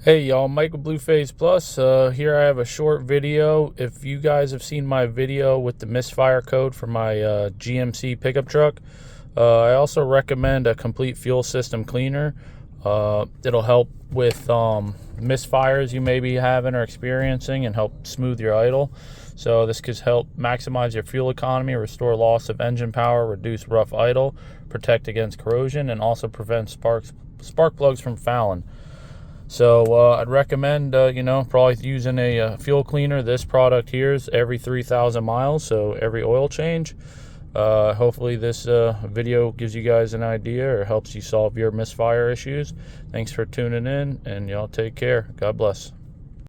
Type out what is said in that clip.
Hey y'all, Michael Blueface Plus. Here I have a short video. If you guys have seen my video with the misfire code for my GMC pickup truck, I also recommend a complete fuel system cleaner. It'll help with misfires you may be having or experiencing and help smooth your idle. So this could help maximize your fuel economy, restore loss of engine power, reduce rough idle, protect against corrosion, and also prevent spark plugs from fouling. So I'd recommend, probably using a fuel cleaner. This product here is every 3,000 miles, so every oil change. Hopefully this video gives you guys an idea or helps you solve your misfire issues. Thanks for tuning in, and y'all take care. God bless.